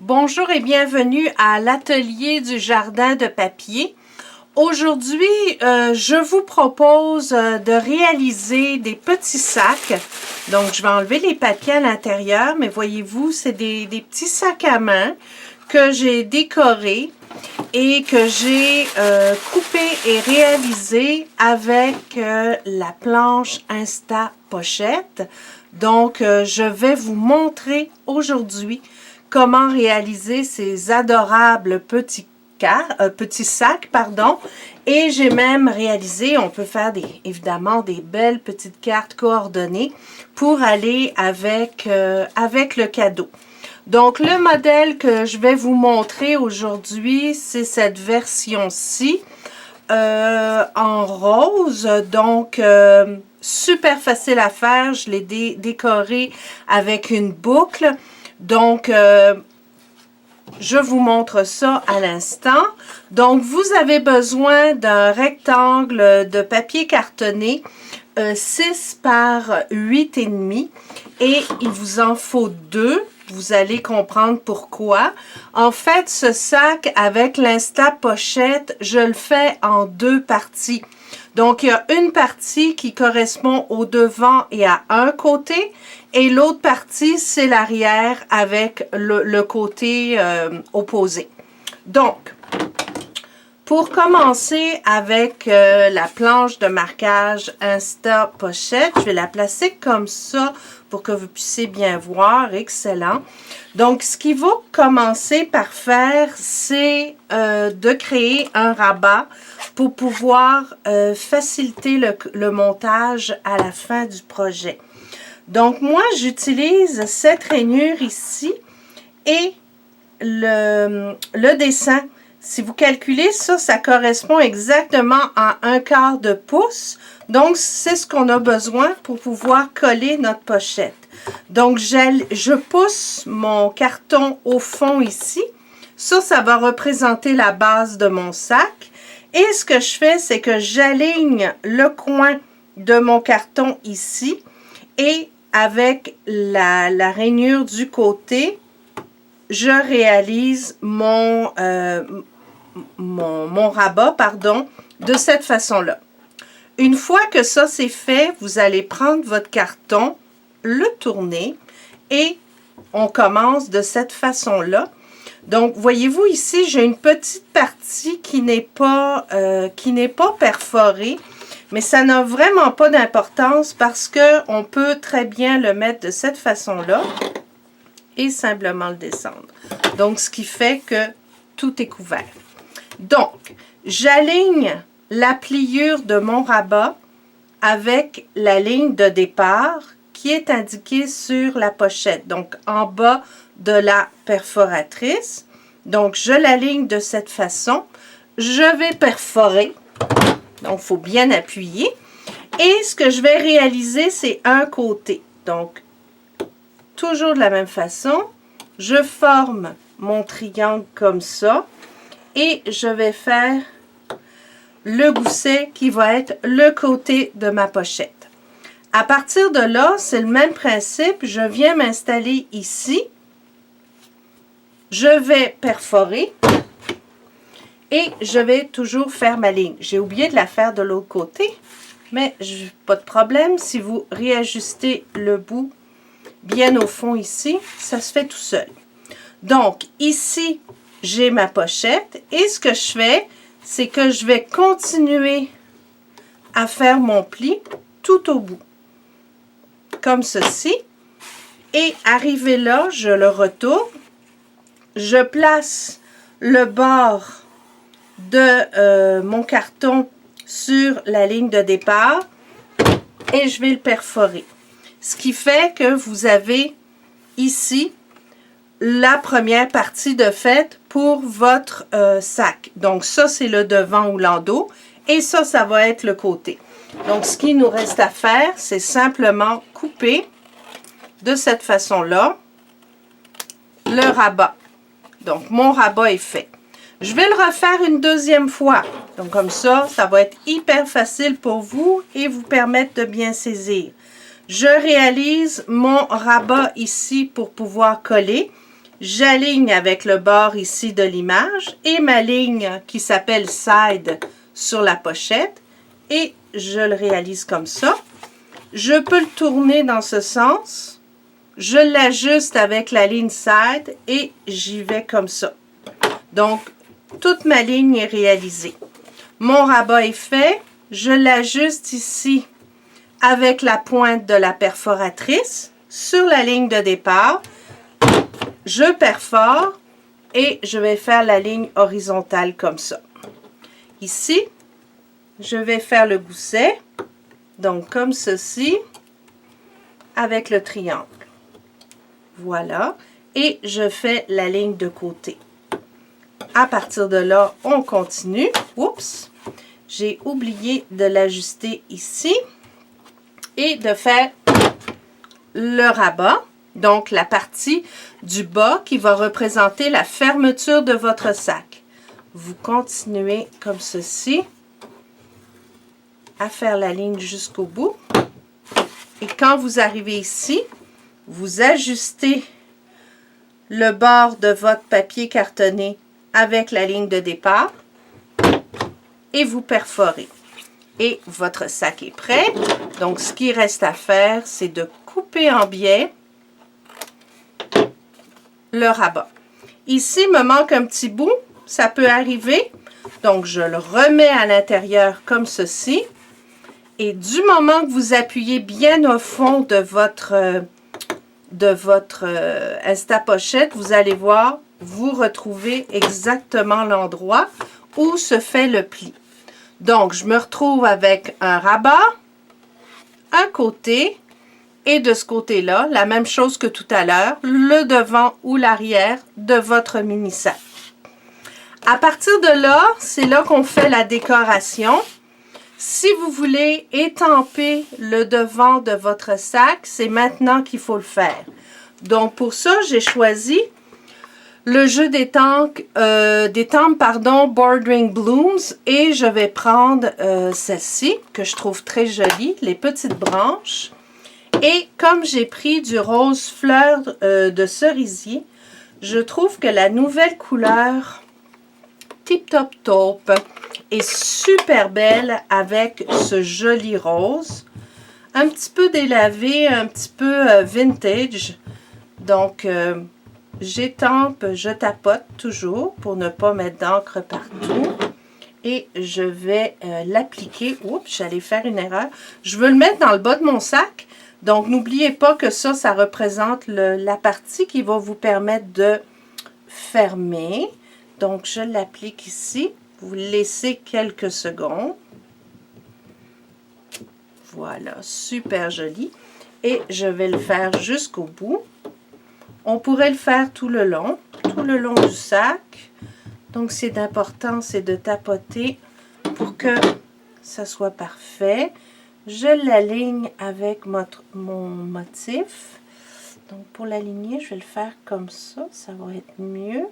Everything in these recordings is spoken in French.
Bonjour et bienvenue à l'atelier du jardin de papier. Aujourd'hui, je vous propose de réaliser des petits sacs. Donc, je vais enlever les papiers à l'intérieur, mais voyez-vous, c'est des petits sacs à main que j'ai décorés et que j'ai coupé et réalisé avec la planche Insta Pochette. Donc, je vais vous montrer aujourd'hui comment réaliser ces adorables petits sacs, et j'ai même réalisé, on peut faire évidemment des belles petites cartes coordonnées pour aller avec le cadeau. Donc, le modèle que je vais vous montrer aujourd'hui, c'est cette version-ci en rose. Donc, super facile à faire. Je l'ai décoré avec une boucle. Donc, je vous montre ça à l'instant. Donc, vous avez besoin d'un rectangle de papier cartonné 6 par 8,5 et il vous en faut 2. Vous allez comprendre pourquoi. En fait, ce sac avec l'Insta Pochette, je le fais en 2 parties. Donc, il y a une partie qui correspond au devant et à un côté, et l'autre partie, c'est l'arrière avec le côté opposé. Donc, pour commencer avec la planche de marquage Insta Pochette, je vais la placer comme ça pour que vous puissiez bien voir. Excellent. Donc, ce qu'il faut commencer par faire, c'est de créer un rabat pour pouvoir faciliter le montage à la fin du projet. Donc, moi, j'utilise cette rainure ici et le dessin. Si vous calculez ça, ça correspond exactement à 1/4 de pouce. Donc, c'est ce qu'on a besoin pour pouvoir coller notre pochette. Donc, je pousse mon carton au fond ici. Ça va représenter la base de mon sac. Et ce que je fais, c'est que j'aligne le coin de mon carton ici. Et avec la rainure du côté, je réalise mon rabat, de cette façon-là. Une fois que ça c'est fait, vous allez prendre votre carton, le tourner et on commence de cette façon-là. Donc, voyez-vous ici, j'ai une petite partie qui n'est pas perforée, mais ça n'a vraiment pas d'importance parce qu'on peut très bien le mettre de cette façon-là et simplement le descendre. Donc, ce qui fait que tout est couvert. Donc, j'aligne la pliure de mon rabat avec la ligne de départ qui est indiquée sur la pochette, donc en bas de la perforatrice. Donc, je l'aligne de cette façon. Je vais perforer. Donc, il faut bien appuyer. Et ce que je vais réaliser, c'est un côté. Donc, toujours de la même façon, je forme mon triangle comme ça. Et je vais faire le gousset qui va être le côté de ma pochette. À partir de là, c'est le même principe. Je viens m'installer ici. Je vais perforer. Et je vais toujours faire ma ligne. J'ai oublié de la faire de l'autre côté. Mais pas de problème. Si vous réajustez le bout bien au fond ici, ça se fait tout seul. Donc, ici, j'ai ma pochette et ce que je fais, c'est que je vais continuer à faire mon pli tout au bout, comme ceci. Et arrivé là, je le retourne, je place le bord de mon carton sur la ligne de départ et je vais le perforer. Ce qui fait que vous avez ici la première partie de fait pour votre sac. Donc, ça, c'est le devant ou l'endos. Et ça va être le côté. Donc, ce qu'il nous reste à faire, c'est simplement couper de cette façon-là le rabat. Donc, mon rabat est fait. Je vais le refaire une deuxième fois. Donc, comme ça va être hyper facile pour vous et vous permettre de bien saisir. Je réalise mon rabat ici pour pouvoir coller. j'aligne avec le bord ici de l'image et ma ligne qui s'appelle Side sur la pochette et je le réalise comme ça. Je peux le tourner dans ce sens, je l'ajuste avec la ligne Side et j'y vais comme ça. Donc, toute ma ligne est réalisée. Mon rabat est fait, je l'ajuste ici avec la pointe de la perforatrice sur la ligne de départ. Je perfore et je vais faire la ligne horizontale comme ça. Ici, je vais faire le gousset, donc comme ceci, avec le triangle. Voilà, et je fais la ligne de côté. À partir de là, on continue. Oups, j'ai oublié de l'ajuster ici et de faire le rabat. Donc, la partie du bas qui va représenter la fermeture de votre sac. Vous continuez comme ceci à faire la ligne jusqu'au bout. Et quand vous arrivez ici, vous ajustez le bord de votre papier cartonné avec la ligne de départ et vous perforez. Et votre sac est prêt. Donc, ce qui reste à faire, c'est de couper en biais le rabat. Ici, il me manque un petit bout, ça peut arriver. Donc, je le remets à l'intérieur comme ceci. Et du moment que vous appuyez bien au fond de votre Instapochette, vous allez voir, vous retrouvez exactement l'endroit où se fait le pli. Donc, je me retrouve avec un rabat, un côté, et de ce côté-là, la même chose que tout à l'heure, le devant ou l'arrière de votre mini sac. À partir de là, c'est là qu'on fait la décoration. Si vous voulez étamper le devant de votre sac, c'est maintenant qu'il faut le faire. Donc, pour ça, j'ai choisi le jeu d'étampes, Bordering Blooms, et je vais prendre celle-ci, que je trouve très jolie, les petites branches. Et comme j'ai pris du rose fleur de cerisier, je trouve que la nouvelle couleur Tip Top Taupe est super belle avec ce joli rose. Un petit peu délavé, un petit peu vintage. Donc, j'étampe, je tapote toujours pour ne pas mettre d'encre partout. Et je vais l'appliquer. Oups, j'allais faire une erreur. Je veux le mettre dans le bas de mon sac. Donc, n'oubliez pas que ça représente la partie qui va vous permettre de fermer. Donc, je l'applique ici. Vous laissez quelques secondes. Voilà, super joli. Et je vais le faire jusqu'au bout. On pourrait le faire tout le long du sac. Donc, c'est important, c'est de tapoter pour que ça soit parfait. Je l'aligne avec mon motif. Donc, pour l'aligner, je vais le faire comme ça. Ça va être mieux.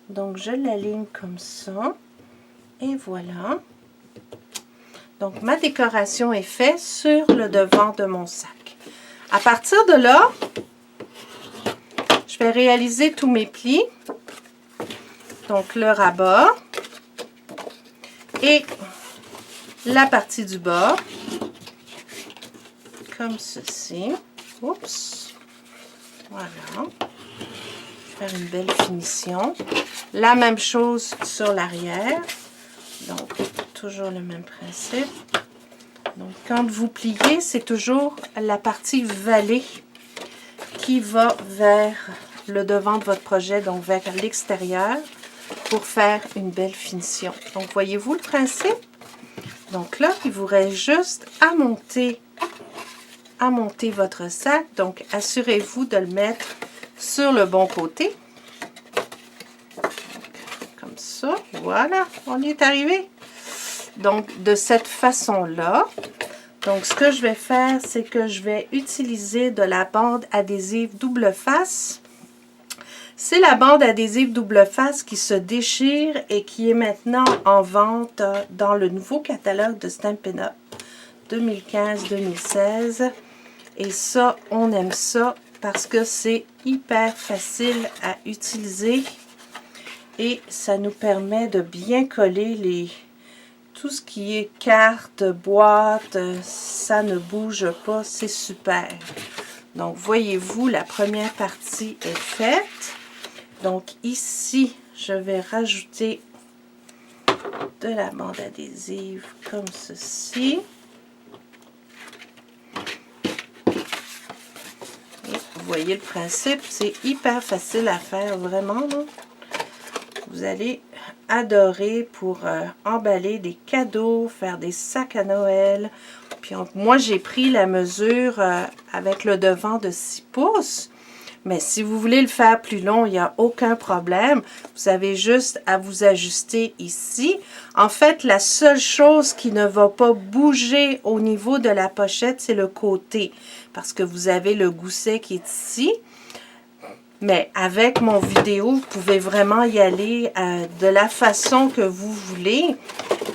Donc, je l'aligne comme ça. Et voilà. Donc, ma décoration est faite sur le devant de mon sac. À partir de là, je vais réaliser tous mes plis. Donc, le rabat et la partie du bas. Comme ceci. Oups. Voilà. Je vais faire une belle finition. La même chose sur l'arrière. Donc, toujours le même principe. Donc, quand vous pliez, c'est toujours la partie vallée qui va vers le devant de votre projet, donc vers l'extérieur, pour faire une belle finition. Donc, voyez-vous le principe? Donc là, il vous reste juste à monter votre sac. Donc, assurez-vous de le mettre sur le bon côté. Comme ça. Voilà, on y est arrivé. Donc, de cette façon-là. Donc, ce que je vais faire, c'est que je vais utiliser de la bande adhésive double face. C'est la bande adhésive double face qui se déchire et qui est maintenant en vente dans le nouveau catalogue de Stampin' Up! 2015-2016. Et ça, on aime ça parce que c'est hyper facile à utiliser et ça nous permet de bien coller tout ce qui est carte, boîte, ça ne bouge pas, c'est super. Donc, voyez-vous, la première partie est faite. Donc, ici, je vais rajouter de la bande adhésive comme ceci. Et vous voyez le principe, c'est hyper facile à faire, vraiment, là. Vous allez adorer pour emballer des cadeaux, faire des sacs à Noël. Puis moi, j'ai pris la mesure avec le devant de 6 pouces. Mais si vous voulez le faire plus long, il n'y a aucun problème. Vous avez juste à vous ajuster ici. En fait, la seule chose qui ne va pas bouger au niveau de la pochette, c'est le côté. Parce que vous avez le gousset qui est ici. Mais avec mon vidéo, vous pouvez vraiment y aller de la façon que vous voulez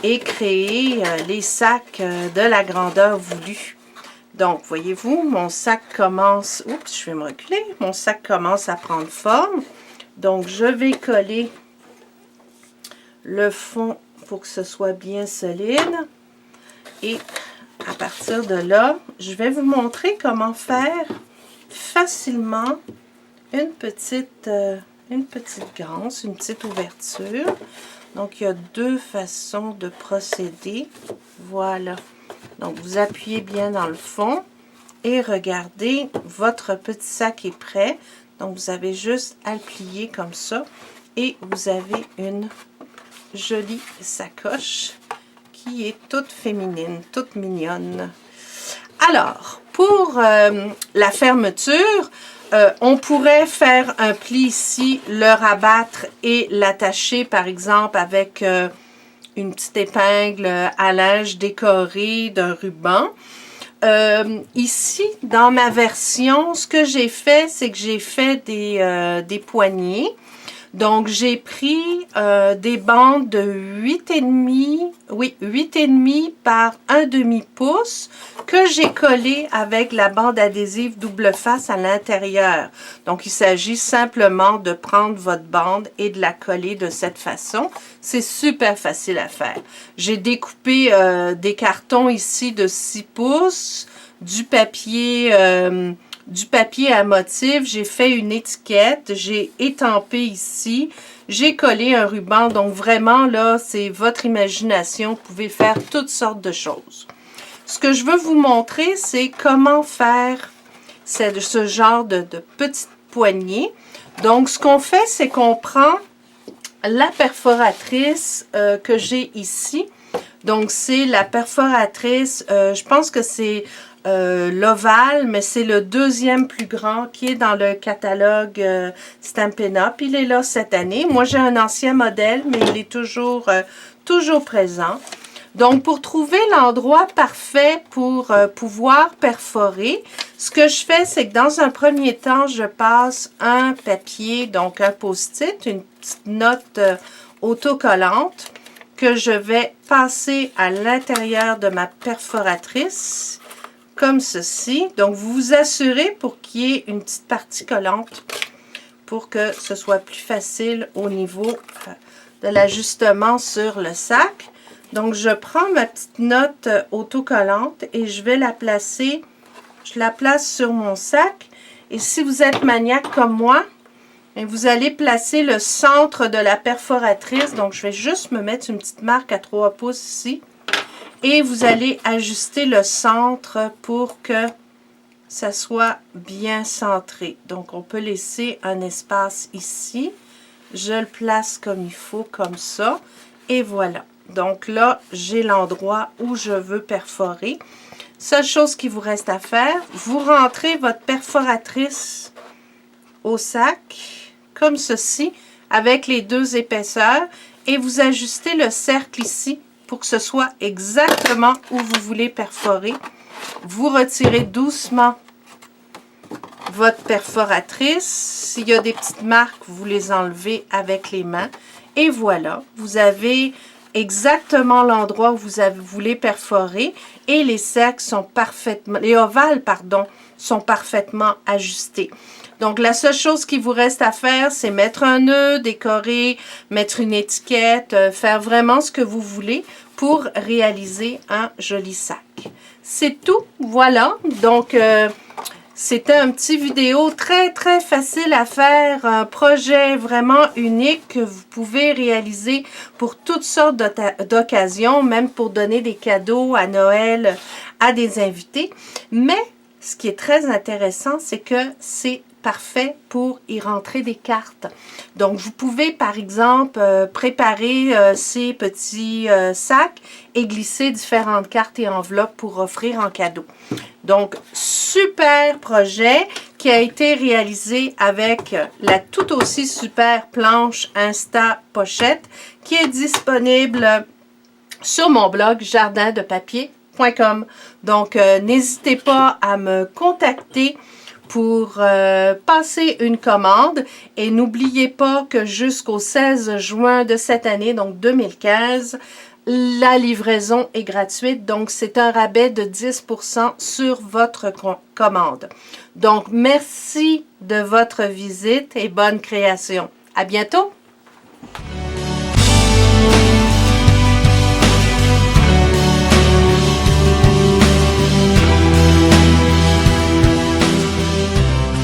et créer les sacs de la grandeur voulue. Donc, voyez-vous, mon sac commence... Oups, je vais me reculer. Mon sac commence à prendre forme. Donc, je vais coller le fond pour que ce soit bien solide. Et à partir de là, je vais vous montrer comment faire facilement une petite ganse, une petite ouverture. Donc, il y a deux façons de procéder. Voilà. Donc, vous appuyez bien dans le fond et regardez, votre petit sac est prêt. Donc, vous avez juste à le plier comme ça et vous avez une jolie sacoche qui est toute féminine, toute mignonne. Alors, pour la fermeture, on pourrait faire un pli ici, le rabattre et l'attacher par exemple avec une petite épingle à linge décorée d'un ruban. Ici, dans ma version, ce que j'ai fait, c'est que j'ai fait des poignées. Donc, j'ai pris des bandes de 8,5 par 1/2 pouce que j'ai collé avec la bande adhésive double face à l'intérieur. Donc, il s'agit simplement de prendre votre bande et de la coller de cette façon. C'est super facile à faire. J'ai découpé des cartons ici de 6 pouces, du papier à motif, j'ai fait une étiquette, j'ai étampé ici, j'ai collé un ruban, donc vraiment là, c'est votre imagination, vous pouvez faire toutes sortes de choses. Ce que je veux vous montrer, c'est comment faire ce genre de petites poignées. Donc, ce qu'on fait, c'est qu'on prend la perforatrice que j'ai ici. Donc, c'est la perforatrice, je pense que c'est l'ovale, mais c'est le deuxième plus grand qui est dans le catalogue Stampin' Up. Il est là cette année. Moi, j'ai un ancien modèle, mais il est toujours présent. Donc, pour trouver l'endroit parfait pour pouvoir perforer, ce que je fais, c'est que dans un premier temps, je passe un papier, donc un post-it, une petite note autocollante que je vais passer à l'intérieur de ma perforatrice, comme ceci. Donc, vous vous assurez pour qu'il y ait une petite partie collante pour que ce soit plus facile au niveau de l'ajustement sur le sac. Donc, je prends ma petite note autocollante et je vais la placer, je la place sur mon sac. Et si vous êtes maniaque comme moi, vous allez placer le centre de la perforatrice. Donc, je vais juste me mettre une petite marque à 3 pouces ici. Et vous allez ajuster le centre pour que ça soit bien centré. Donc, on peut laisser un espace ici. Je le place comme il faut, comme ça. Et voilà. Donc là, j'ai l'endroit où je veux perforer. Seule chose qui vous reste à faire, vous rentrez votre perforatrice au sac, comme ceci, avec les deux épaisseurs. Et vous ajustez le cercle ici pour que ce soit exactement où vous voulez perforer. Vous retirez doucement votre perforatrice. S'il y a des petites marques, vous les enlevez avec les mains. Et voilà, vous avez exactement l'endroit où vous voulez perforer et les cercles sont parfaitement, les ovales, pardon, sont parfaitement ajustés. Donc, la seule chose qui vous reste à faire, c'est mettre un nœud, décorer, mettre une étiquette, faire vraiment ce que vous voulez pour réaliser un joli sac. C'est tout, voilà. Donc, c'était un petit vidéo très, très facile à faire, un projet vraiment unique que vous pouvez réaliser pour toutes sortes d'occasions, même pour donner des cadeaux à Noël à des invités. Mais, ce qui est très intéressant, c'est que c'est parfait pour y rentrer des cartes. Donc, vous pouvez, par exemple, préparer ces petits sacs et glisser différentes cartes et enveloppes pour offrir en cadeau. Donc, super projet qui a été réalisé avec la tout aussi super planche Insta Pochette qui est disponible sur mon blog jardindepapier.com. Donc, n'hésitez pas à me contacter pour passer une commande et n'oubliez pas que jusqu'au 16 juin de cette année, donc 2015, la livraison est gratuite, donc c'est un rabais de 10% sur votre commande. Donc, merci de votre visite et bonne création. À bientôt!